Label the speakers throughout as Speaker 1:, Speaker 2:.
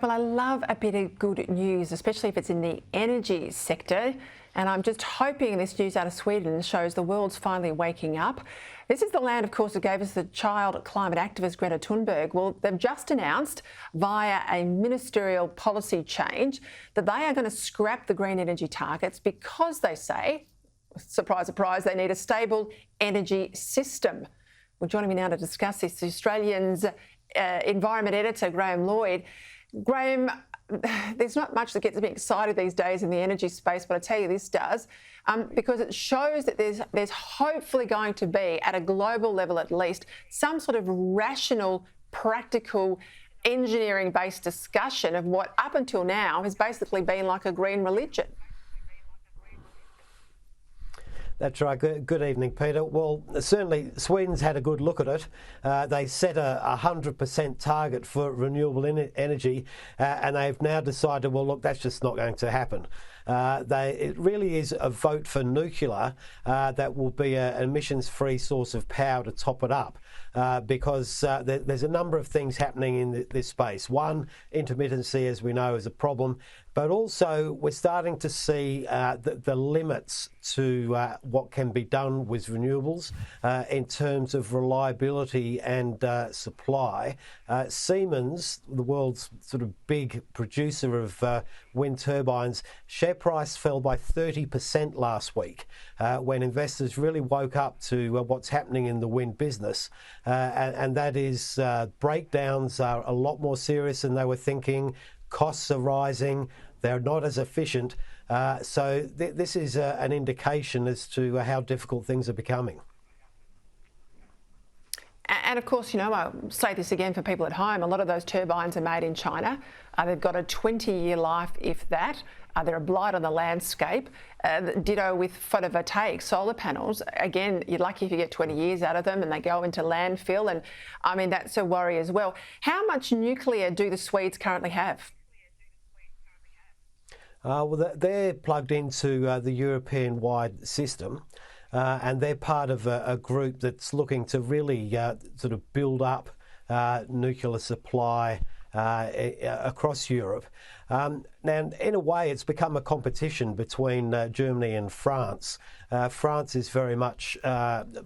Speaker 1: Well, I love a bit of good news, especially if it's in the energy sector. And I'm just hoping this news out of Sweden shows the world's finally waking up. This is the land, of course, that gave us the child climate activist Greta Thunberg. Well, they've just announced via a ministerial policy change that they are going to scrap the green energy targets because they say, surprise, surprise, they need a stable energy system. Well, joining me now to discuss this, the Australian's environment editor, Lloyd. Graham, there's not much that gets me excited these days in the energy space, but I tell you this does, because it shows that there's hopefully going to be, at a global level at least, some sort of rational, practical, engineering-based discussion of what up until now has basically been like a green religion.
Speaker 2: That's right. Good evening, Peter. Well, certainly Sweden's had a good look at it. They set a 100% target for renewable energy, and they've now decided, well, look, that's just not going to happen. It really is a vote for nuclear that will be an emissions-free source of power to top it up, because there's a number of things happening in this space. One, intermittency, as we know, is a problem, but also we're starting to see the limits to what can be done with renewables in terms of reliability and supply. Siemens, the world's sort of big producer of wind turbines, share price fell by 30% last week when investors really woke up to what's happening in the wind business, and that is breakdowns are a lot more serious than they were thinking. Costs are rising. They're not as efficient. So this is an indication as to how difficult things are becoming.
Speaker 1: And of course, you know, I'll say this again for people at home, a lot of those turbines are made in China. They've got a 20-year life, if that. They're a blight on the landscape. Ditto with photovoltaic solar panels. Again, you're lucky if you get 20 years out of them and they go into landfill. And I mean, that's a worry as well. How much nuclear do the Swedes currently have?
Speaker 2: Well, they're plugged into the European-wide system, and they're part of a group that's looking to really sort of build up nuclear supply across Europe. Now, in a way, it's become a competition between Germany and France. France is very much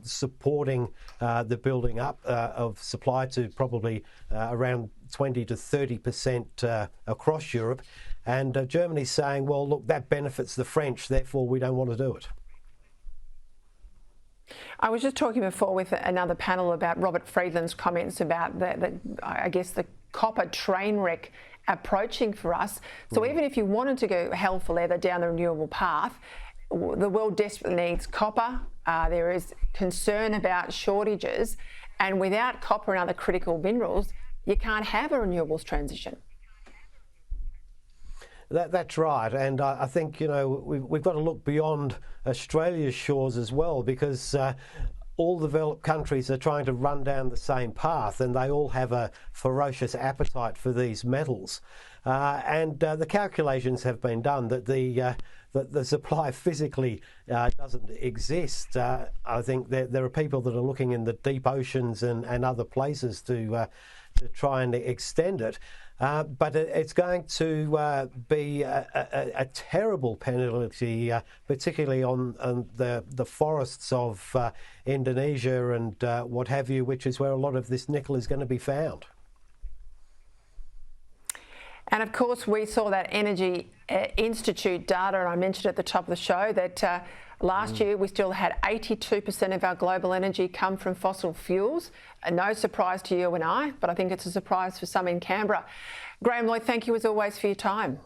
Speaker 2: supporting the building up of supply to probably around 20 to 30% across Europe. And Germany's saying, well, look, that benefits the French, therefore we don't want to do it.
Speaker 1: I was just talking before with another panel about Robert Friedland's comments about I guess the copper train wreck approaching for us. So even if you wanted to go hell for leather down the renewable path, the world desperately needs copper. There is concern about shortages, and without copper and other critical minerals, you can't have a renewables transition.
Speaker 2: That's right, and I think, you know, we've got to look beyond Australia's shores as well, because all developed countries are trying to run down the same path, and they all have a ferocious appetite for these metals. And the calculations have been done that the supply physically doesn't exist. I think there are people that are looking in the deep oceans and other places to try and extend it. But it's going to be a terrible penalty, particularly on the forests of Indonesia and what have you, which is where a lot of this nickel is going to be found.
Speaker 1: And of course, we saw that Energy Institute data, and I mentioned at the top of the show that last year we still had 82% of our global energy come from fossil fuels. No surprise to you and I, but I think it's a surprise for some in Canberra. Graham, Lloyd, thank you as always for your time.